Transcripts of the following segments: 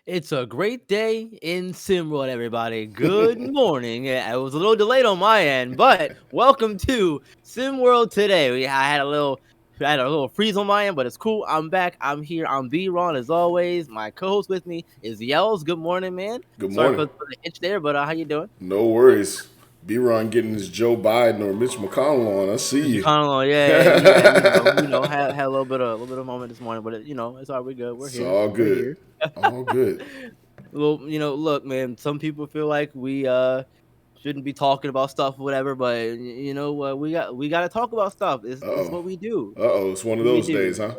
It's a great day in SimWorld, everybody. Good morning. Yeah, I was a little delayed on my end, but welcome to SimWorld today. I had a little freeze on my end, but it's cool. I'm back. I'm here. I'm B-Ron as always. My co-host with me is Yells. Good morning, man. Good Sorry morning. for the hitch there, but how you doing? No worries. B-Ron getting his Joe Biden or Mitch McConnell on. I see Mr. you. Connell, yeah. Had a little bit of moment this morning, but it's all we're good. We're It's here. all We're good. here. All good. Well, look, man, some people feel like we shouldn't be talking about stuff or whatever, but we got to talk about stuff. It's Uh-oh. what we do. Uh-oh. It's one of What we those do. days, huh?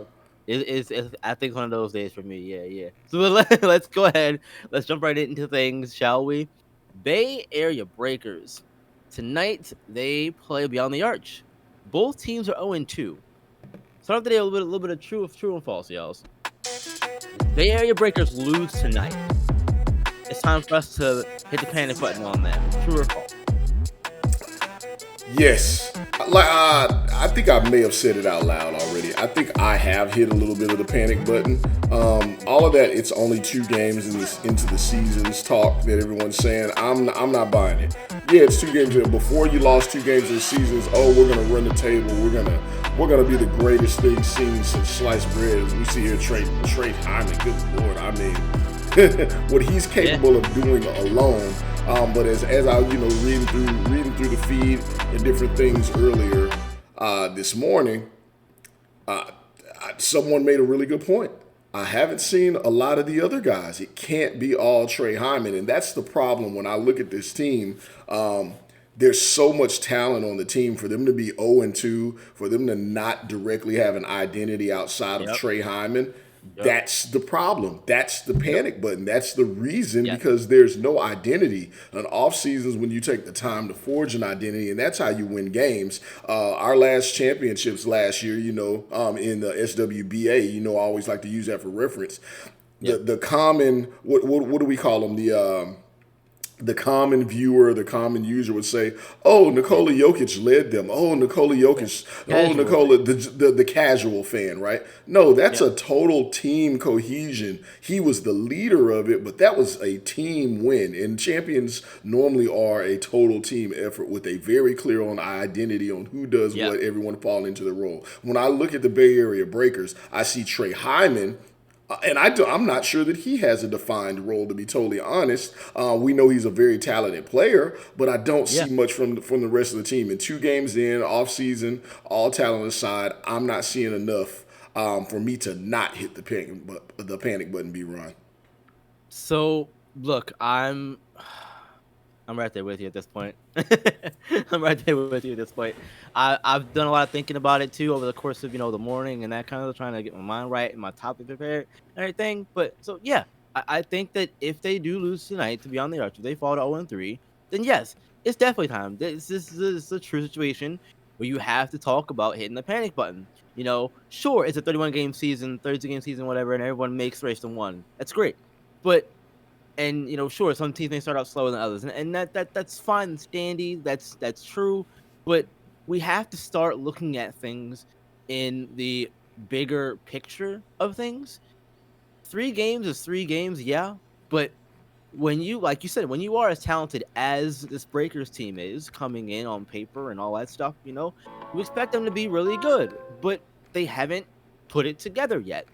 It's I think one of those days for me. Yeah, yeah. So let's go ahead. Let's jump right into things, shall we? Bay Area Breakers. Tonight they play Beyond the Arch. Both teams are 0-2. Start off the day a little bit of true and false, y'all. Bay Area Breakers lose tonight. It's time for us to hit the panic button on them. True or false? Yes. I think I may have said it out loud already. I think I have hit a little bit of the panic button. All of that. It's only 2 games into the season's talk that everyone's saying. I'm not buying it. Yeah, it's 2 games in. Before you lost 2 games in the seasons, oh, we're gonna run the table. We're gonna be the greatest thing seen since sliced bread. As we see here, Trey Hyman. Good lord, I mean, what he's Yeah. capable of doing alone. But as I reading through the feed and different things earlier this morning, someone made a really good point. I haven't seen a lot of the other guys. It can't be all Trey Hyman, and that's the problem when I look at this team. There's so much talent on the team for them to be 0-2, for them to not directly have an identity outside of Yep. Trey Hyman. Yep. That's the problem. That's the Yep. panic button. That's the reason Yes. because there's no identity. An off seasons when you take the time to forge an identity, and that's how you win games. Our last championships last year, in the SWBA, I always like to use that for reference. The Yep. the common what do we call them? The common viewer, the common user would say, "Oh, Nikola Jokic led them. Oh, Nikola Yeah. Jokic. Oh, Casual. Nikola." The casual fan, right? No, that's Yep. a total team cohesion. He was the leader of it, but that was a team win. And champions normally are a total team effort with a very clear on identity on who does Yep. what. Everyone fall into the role. When I look at the Bay Area Breakers, I see Trey Hyman and I'm not sure that he has a defined role, to be totally honest. We know he's a very talented player, but I don't Yeah. see much from the rest of the team. In 2 games in, off season, all talent aside, I'm not seeing enough for me to not hit the panic button. Be Ron. So look, I'm right there with you at this point. I'm right there with you at this point. I've done a lot of thinking about it too over the course of the morning and that kind of trying to get my mind right and my topic prepared and everything. But so yeah, I think that if they do lose tonight to be on the arch, if they fall to 0-3, then yes, it's definitely time. This is a true situation where you have to talk about hitting the panic button. Sure, it's a 31 game season, 32 game season, whatever, and everyone makes race to one. That's great, but and sure, some teams may start out slower than others, and that's fine and standy. That's true, but we have to start looking at things in the bigger picture of things. 3 games is 3 games, yeah, but when you, like you said, when you are as talented as this Breakers team is coming in on paper and all that stuff, you expect them to be really good, but they haven't put it together yet.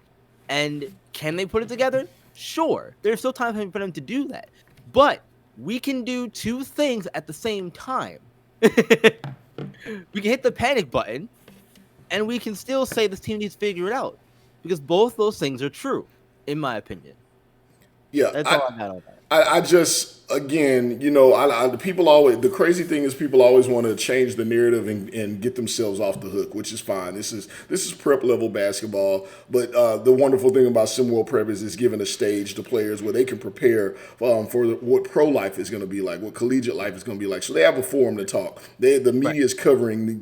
And can they put it together? Sure. There's still time for them to do that. But we can do 2 things at the same time. We can hit the panic button, and we can still say this team needs to figure it out. Because both those things are true, in my opinion. Yeah, That's all I got on that. I just again, people always the crazy thing is people always want to change the narrative and get themselves off the hook, which is fine. This is prep level basketball, but the wonderful thing about SimWorld Prep is it's giving a stage to players where they can prepare for what pro life is going to be like, what collegiate life is going to be like. So they have a forum to talk. The Right. media is covering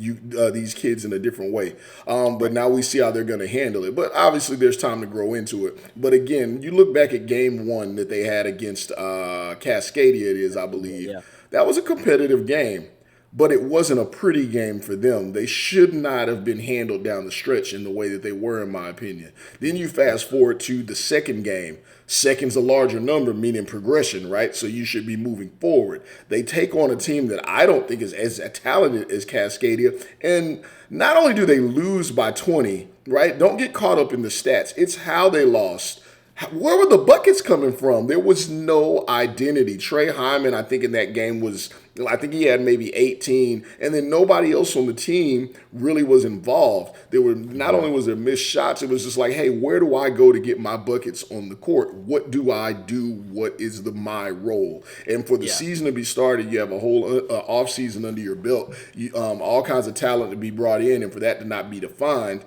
these kids in a different way, but Right. now we see how they're going to handle it. But obviously, there's time to grow into it. But again, you look back at game one that they had against Cascadia, it is, I believe. Yeah. That was a competitive game. but it wasn't a pretty game for them. They should not have been handled down the stretch in the way that they were, in my opinion. Then you fast forward to the second game. Second's a larger number, meaning progression, right? So you should be moving forward. They take on a team that I don't think is as talented as Cascadia. And not only do they lose by 20, right? Don't get caught up in the stats. It's how they lost. Where were the buckets coming from? There was no identity. Trey Hyman, I think in that game I think he had maybe 18, and then nobody else on the team really was involved. There were not only was there missed shots, it was just like, hey, where do I go to get my buckets on the court? What do I do? What is my role? And for the Yeah. season to be started, you have a whole off season under your belt, all kinds of talent to be brought in, and for that to not be defined.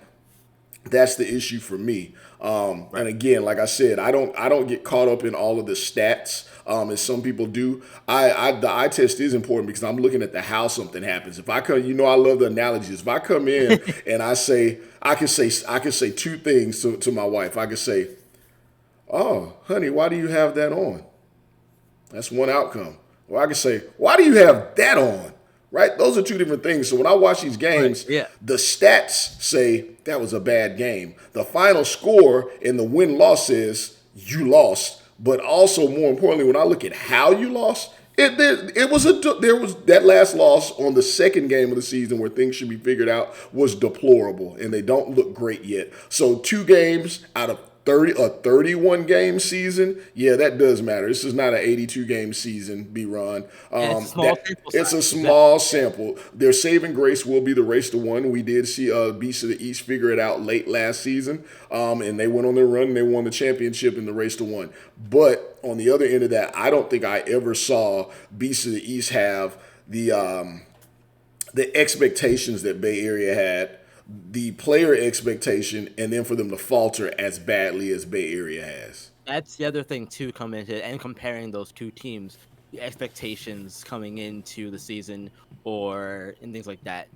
That's the issue for me. And Right. again, like I said, I don't get caught up in all of the stats as some people do. The eye test is important because I'm looking at how something happens. If I come, I love the analogies. If I come in and I can say two things to my wife. I can say, "Oh, honey, why do you have that on?" That's one outcome. Or I can say, "Why do you have that on?" Right? Those are two different things. So when I watch these Right. games, Yeah. the stats say that was a bad game. The final score and the win-loss says you lost. But also, more importantly, when I look at how you lost, it was there was that last loss on the second game of the season where things should be figured out was deplorable, and they don't look great yet. So 2 games out of 31 game season, yeah, that does matter. This is not an 82 game season, B Ron. And it's a small sample It's a size. small sample. Their saving grace will be the race to one. We did see Beast of the East figure it out late last season, and they went on their run and they won the championship in the race to one. But on the other end of that, I don't think I ever saw Beast of the East have the expectations that Bay Area had, the player expectation, and then for them to falter as badly as Bay Area has. That's the other thing too, coming into and comparing those two teams, the expectations coming into the season and things like that.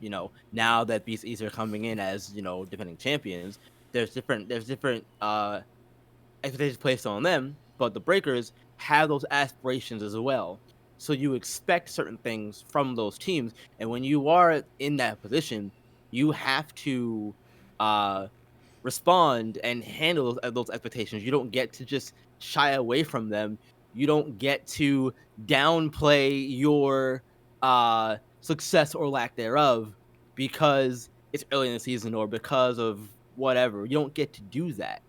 Now that Beast East are coming in as defending champions, there's different expectations placed on them, but the Breakers have those aspirations as well. So you expect certain things from those teams, and when you are in that position, you have to uh, respond and handle those expectations. You don't get to just shy away from them. You don't get to downplay your success or lack thereof because it's early in the season or because of whatever. You don't get to do that.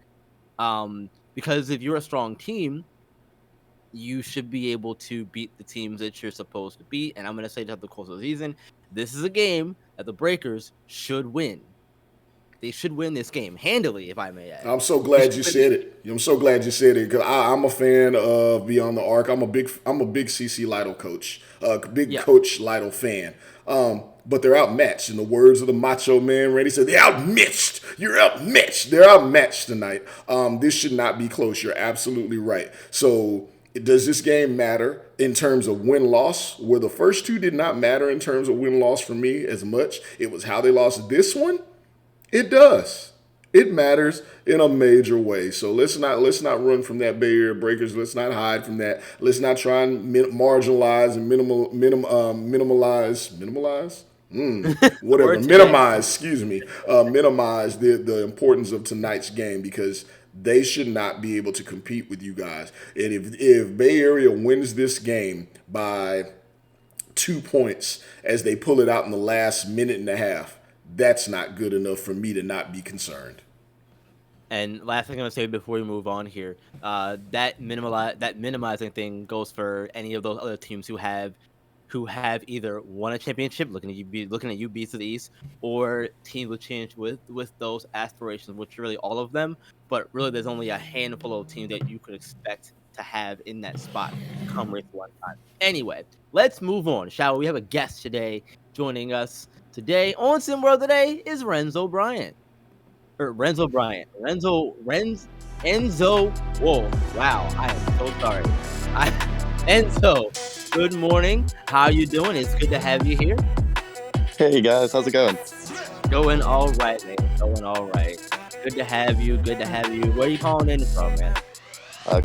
Because if you're a strong team, you should be able to beat the teams that you're supposed to beat. And I'm going to say that the course of the season, this is a game that the Breakers should win. They should win this game handily, if I may add. I'm so They glad should you win said it. I'm so glad you said it because I'm a fan of Beyond the Arc. I'm a big CC Lytle coach, big Yeah, Coach Lytle fan. But they're outmatched. In the words of the Macho Man, Randy said, "They're outmatched. You're outmatched. They're outmatched tonight." This should not be close. You're absolutely right. So does this game matter in terms of win-loss? Where the first two did not matter in terms of win-loss for me as much. It was how they lost this one. It does. It matters in a major way. So let's not run from that Bay Area Breakers. Let's not hide from that. Let's not try and marginalize and minimalize. Whatever, word today. minimize. Excuse me, minimize the importance of tonight's game because they should not be able to compete with you guys. And if Bay Area wins this game by 2 points as they pull it out in the last minute and a half, that's not good enough for me to not be concerned. And last thing I'm gonna say before we move on here, that minimizing thing goes for any of those other teams who have either won a championship, looking at you Beats of the East, or teams with change with those aspirations, which are really all of them. But really, there's only a handful of teams that you could expect to have in that spot come race one time. Anyway, let's move on, shall we? We have a guest today joining us today on SimWorld today is Renzo Bryant. Or Renzo Bryant. Enzo. Whoa, wow. I am so sorry. Enzo, good morning. How you doing? It's good to have you here. Hey guys, how's it going? Going all right, man. Going all right. Good to have you. Good to have you. Where are you calling in from, man?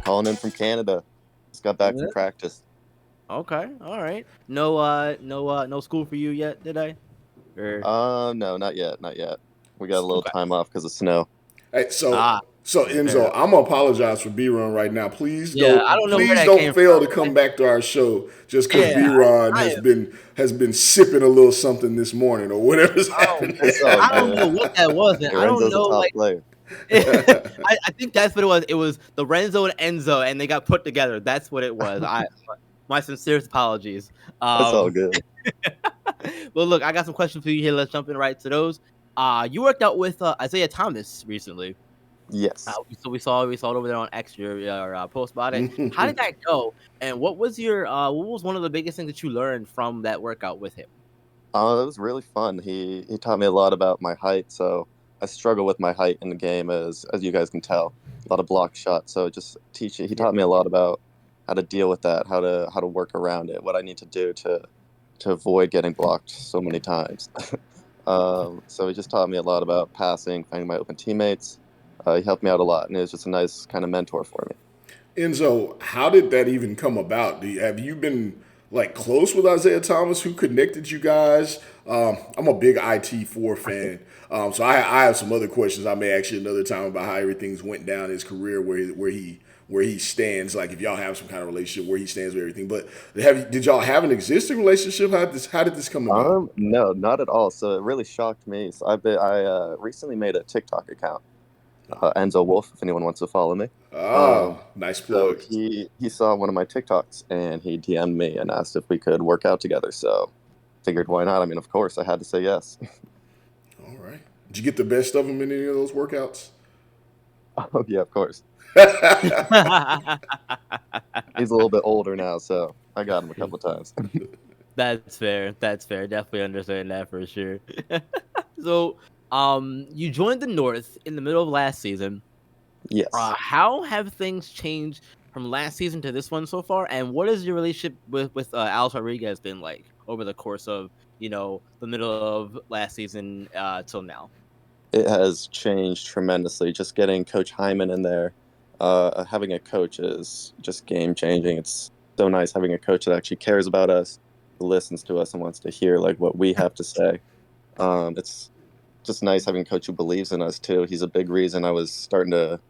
Calling in from Canada. Just got back from practice. Okay, all right. No, no school for you yet, did I? Or No, not yet, not yet. We got a little okay. time off because of snow. Hey, Ah, so yeah, fair Enzo, enough. I'm gonna apologize for B-Ron right now. Yeah, I don't know where Please that don't came fail to from. come back to our show just because Yeah, B-Ron I am. has been sipping a little something this morning or whatever's Oh, happening. It's all I don't good. know what that was, and I don't Lorenzo's a know top like player. I think that's what it was. It was the Renzo and Enzo, and they got put together. That's what it was. My sincerest apologies. It's all Um, good. well, look, I got some questions for you here. Let's jump in right to those. You worked out with Isaiah Thomas recently. Yes. So we saw it over there on X your post about it. How did that go? And what was one of the biggest things that you learned from that workout with him? It was really fun. He taught me a lot about my height, so I struggle with my height in the game as you guys can tell. A lot of block shots, so just he Yeah. taught me a lot about how to deal with that, how to work around it, what I need to do to avoid getting blocked so many times. So he just taught me a lot about passing, finding my open teammates. He helped me out a lot, and he was just a nice kind of mentor for me. Enzo, how did that even come about? Have you been like close with Isaiah Thomas? Who connected you guys? I'm a big IT4 fan, so I have some other questions I may ask you another time about how everything's went down in his career, where he stands. Like if y'all have some kind of relationship, where he stands with everything. But did y'all have an existing relationship? How did this come about? No, not at all. So it really shocked me. So I recently made a TikTok account, Enzo Wolf, if anyone wants to follow me. Um, Nice so plug. he saw one of my TikToks and he DM'd me and asked if we could work out together. So figured why not? I mean, of course, I had to say yes. All right. Did you get the best of him in any of those workouts? Oh yeah, of course. He's a little bit older now, so I got him a couple times. That's fair. That's fair. Definitely understand that for sure. So, you joined the North in the middle of last season. Yes. How have things changed from last season to this one so far? And what has your relationship with Alex Rodriguez been like over the course of the middle of last season till now? It has changed tremendously. Just getting Coach Hyman in there, having a coach is just game changing. It's so nice having a coach that actually cares about us, listens to us, and wants to hear like what we have to say. It's just nice having a coach who believes in us too. He's a big reason I was starting to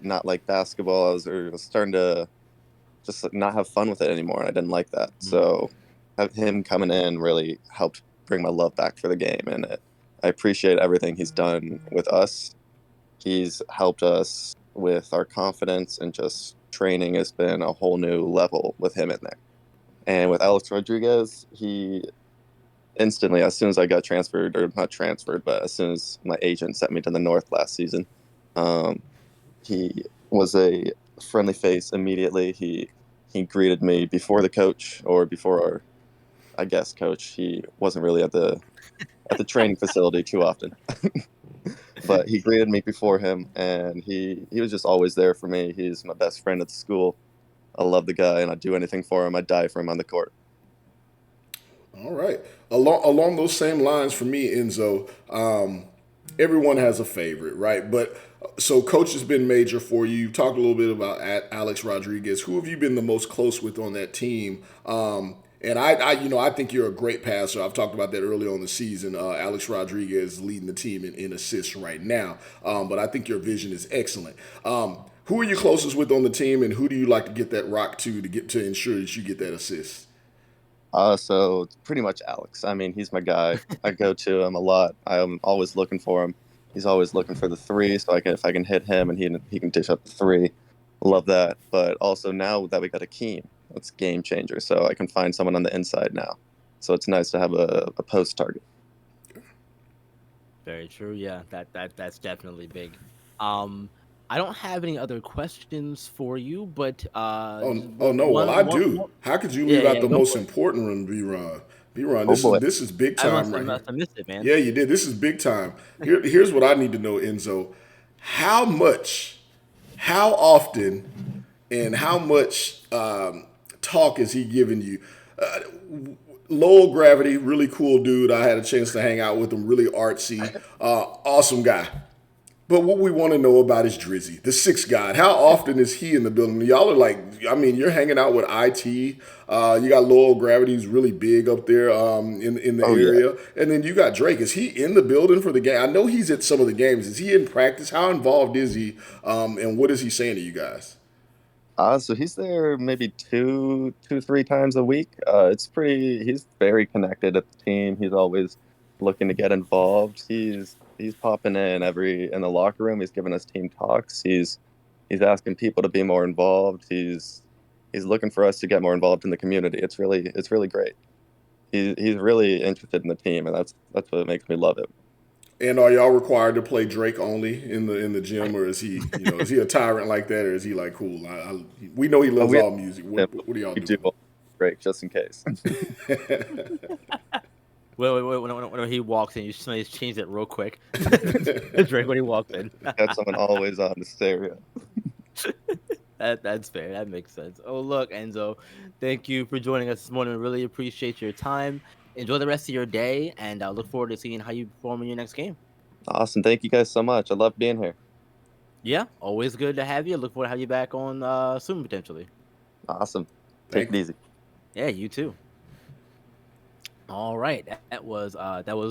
not like basketball. Was starting to just like, not have fun with it anymore, and I didn't like that. Mhm. So him coming in really helped bring my love back for the game, and I appreciate everything he's done with us. He's helped us with our confidence, and just training has been a whole new level with him in there. And with Alex Rodriguez, he instantly, as soon as I got transferred, or not transferred, but as soon as my agent sent me to the North last season, um, he was a friendly face immediately. He greeted me before the coach, or before our, I guess, coach. He wasn't really at the training facility too often, but he greeted me before him, and he was just always there for me. He's my best friend at the school. I love the guy, and I'd do anything for him. I'd die for him on the court. All right. Along those same lines for me, Enzo, everyone has a favorite, right? But so coach has been major for you. You talked a little bit about Alex Rodriguez. Who have you been the most close with on that team? And I think you're a great passer. I've talked about that early on the season. Alex Rodriguez is leading the team in assists right now. But I think your vision is excellent. Who are you closest with on the team, and who do you like to get that rock to get to ensure that you get that assist? So it's pretty much Alex. I mean, he's my guy. I go to him a lot. I'm always looking for him. He's always looking for the three, so I can if I can hit him and he can dish up the three. Love that. But also now that we got Akeem, that's game changer. So I can find someone on the inside now. So it's nice to have a post target. Very true. Yeah, that's definitely big. Um, I don't have any other questions for you, but Oh, just oh no. Well, I one. do. How could you Yeah, leave out yeah, the go most for it. important one, B-Ron? B-Ron, Oh boy. this is big I time right here. must have missed it, man. Yeah, you did. This is big time. Here's what I need to know, Enzo. How much, how often, and how much talk is he giving you? Uh, Low gravity, really cool dude. I had a chance to hang out with him. Really artsy, awesome guy. But what we want to know about is Drizzy, the sixth god. How often is he in the building? Y'all are like, I mean, you're hanging out with IT. You got Low Gravity, who's really big up there in the Oh yeah. area, and then you got Drake. Is he in the building for the game? I know he's at some of the games. Is he in practice? How involved is he? And what is he saying to you guys? So he's there maybe two, 3 times a week. It's pretty. He's very connected at the team. He's always looking to get involved. He's popping in the locker room. He's giving us team talks. He's asking people to be more involved. He's looking for us to get more involved in the community. It's really great. He's really interested in the team, and that's what makes me love it. And are y'all required to play Drake only in the gym, or is he is he a tyrant like that, or is he like cool? We know he Oh, loves all music. What do y'all we do? do break just in case. When he walks in, you just change it real quick. Drake when he walks in. Got someone always on the stereo. That's fair. That makes sense. Oh, look, Enzo, thank you for joining us this morning. We really appreciate your time. Enjoy the rest of your day, and I look forward to seeing how you perform in your next game. Awesome. Thank you guys so much. I love being here. Yeah, always good to have you. Look forward to have you back on soon, potentially. Awesome. Take it easy. Yeah, you too. All right, that was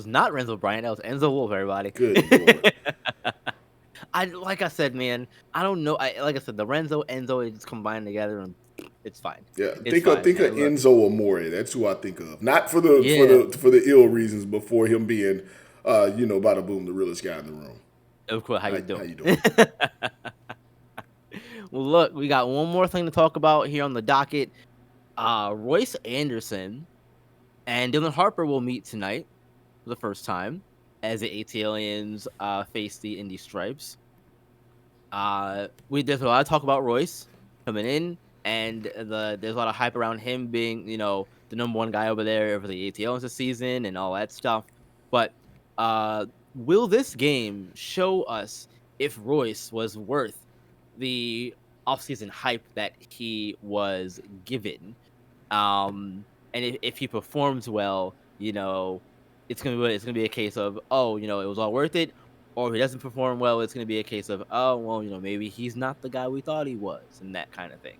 not Renzo Bryant. That was Enzo Wolf, everybody. Good Lord. Like I said, man, I don't know. Like I said, the Renzo Enzo is combined together, and it's fine. Yeah, It's think fine. of Enzo Amore. That's who I think of. Not for the Yeah. for the ill reasons, but for him being, bada boom, the realest guy in the room. Of course, how you How doing? you doing? Well, look, we got one more thing to talk about here on the docket. Royce Anderson and Dylan Harper will meet tonight for the first time as the ATLians face the Indy Stripes. There's a lot of talk about Royce coming in, and there's a lot of hype around him being, the number one guy over there for the ATLians this season and all that stuff. But will this game show us if Royce was worth the offseason hype that he was given? And if he performs well, it's gonna be a case of, oh, it was all worth it. Or if he doesn't perform well, it's gonna be a case of, oh, well, maybe he's not the guy we thought he was, and that kind of thing.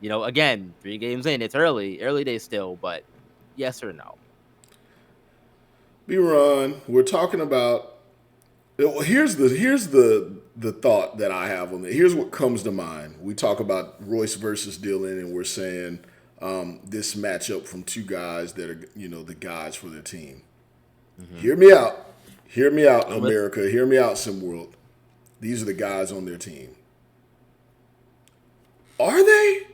Again, 3 games in, it's early days still, but yes or no? B-Ron, we're talking about. Here's the thought that I have on it. Here's what comes to mind. We talk about Royce versus Dylan, and we're saying this matchup from 2 guys that are the guys for their team. Mm-hmm. Hear me out, America. Hear me out, SimWorld. These are the guys on their team. Are they?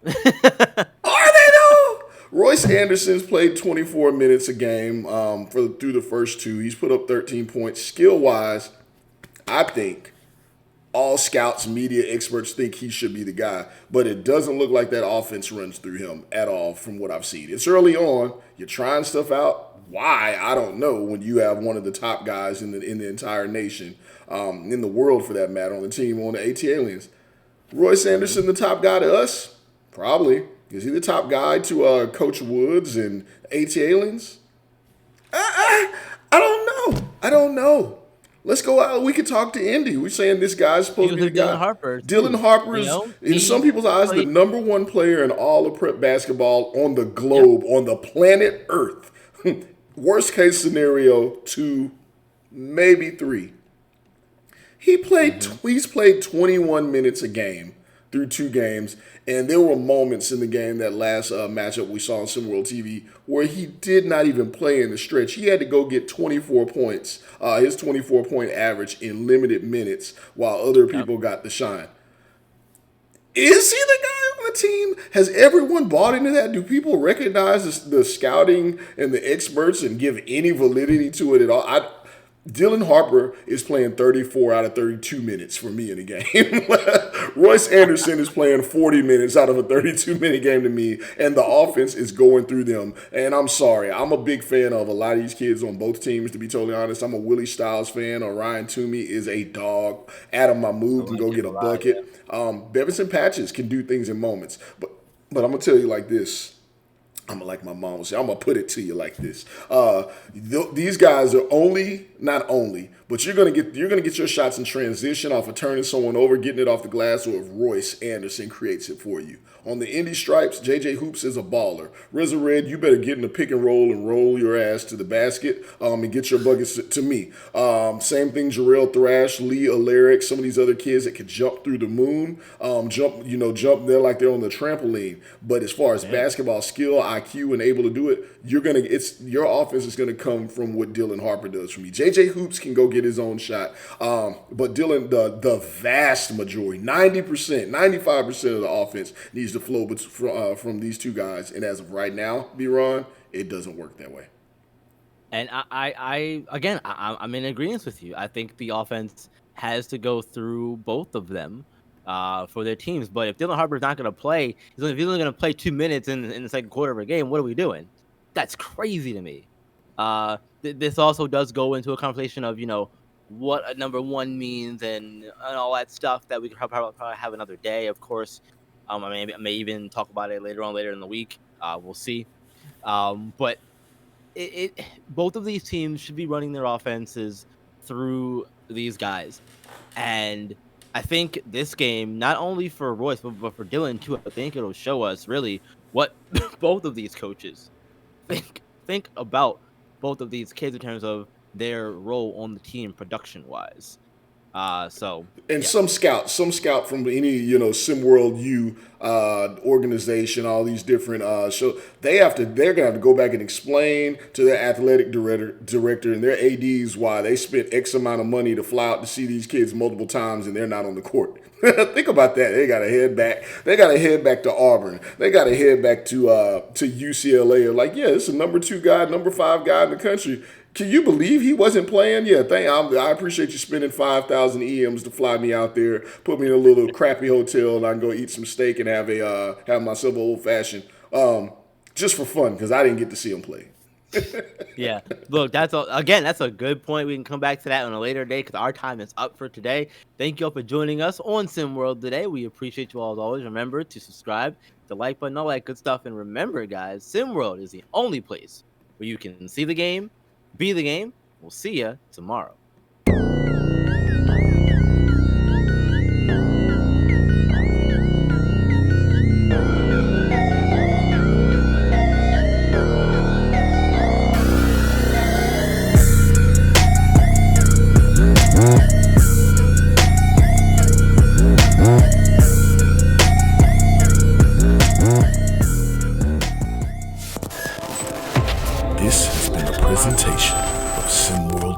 Are they though? Royce Anderson's played 24 minutes a game through the first 2. He's put up 13 points. Skill-wise, I think all scouts, media experts think he should be the guy, but it doesn't look like that offense runs through him at all from what I've seen. It's early on. You're trying stuff out. Why? I don't know when you have one of the top guys in the entire nation, in the world for that matter, on the team, on the AT Aliens. Royce Anderson, the top guy to us? Probably. Is he the top guy to Coach Woods and AT Aliens? I don't know. Let's go out. We could talk to Indy. We're saying this guy's supposed to be the guy. Dylan Harper is, in some people's eyes, the number 1 player in all of prep basketball on the globe, on the planet Earth. Worst case scenario, 2, maybe 3. He's played 21 minutes a game through 2 games, and there were moments in the game, that last matchup we saw on SimWorld TV, where he did not even play in the stretch. He had to go get 24 points, his 24-point average in limited minutes, while other people got the shine. Is he the guy on the team? Has everyone bought into that? Do people recognize the scouting and the experts and give any validity to it at all? Dylan Harper is playing 34 out of 32 minutes for me in a game. Royce Anderson is playing 40 minutes out of a 32-minute game to me, and the offense is going through them. And I'm sorry, I'm a big fan of a lot of these kids on both teams, to be totally honest. I'm a Willie Styles fan. Orion Toomey is a dog. Adam Mahmoud can go get a bucket. Bevinson Patches can do things in moments. But I'm going to tell you like this. I'm like my mom would say, I'm going to put it to you like this. These guys are not only, But you're gonna get your shots in transition off of turning someone over, getting it off the glass, or if Royce Anderson creates it for you. On the indie stripes, JJ Hoops is a baller. Rizza Red, you better get in the pick and roll your ass to the basket and get your buckets to me. Same thing, Jarrell Thrash, Lee Alaric, some of these other kids that could jump through the moon, jump there like they're on the trampoline. But as far as basketball skill, IQ, and able to do it, your offense is gonna come from what Dylan Harper does for me. JJ Hoops can go get his own shot, but Dylan, the vast majority, 90%, 95% of the offense needs to flow from these two guys. And as of right now, B-Ron, it doesn't work that way. And I'm in agreement with you. I think the offense has to go through both of them for their teams. But if Dylan Harper's not going to play, if he's only going to play 2 minutes in the second quarter of a game, what are we doing? That's crazy to me. This also does go into a conversation of, what a number one means and all that stuff that we could probably have another day, of course. I may even talk about it later in the week. We'll see. But both of these teams should be running their offenses through these guys. And I think this game, not only for Royce, but for Dylan too, I think it'll show us really what both of these coaches think about both of these kids in terms of their role on the team production wise. Some scout from any SimWorld U organization, all these different shows, they're gonna have to go back and explain to their athletic director and their ads why they spent X amount of money to fly out to see these kids multiple times and they're not on the court. Think about that. They gotta head back. They gotta head back to Auburn. They gotta head back to UCLA. Like, yeah, it's a number 2 guy, number 5 guy in the country. Can you believe he wasn't playing? Yeah, I appreciate you spending 5,000 EMs to fly me out there, put me in a little crappy hotel, and I can go eat some steak and have myself an old fashioned, just for fun because I didn't get to see him play. Yeah, look, that's a good point. We can come back to that on a later day because our time is up for today. Thank you all for joining us on SimWorld today. We appreciate you all as always. Remember to subscribe, the like button, all that good stuff, and remember, guys, SimWorld is the only place where you can see the game. Be the game. We'll see ya tomorrow. This has been a presentation of SimWorld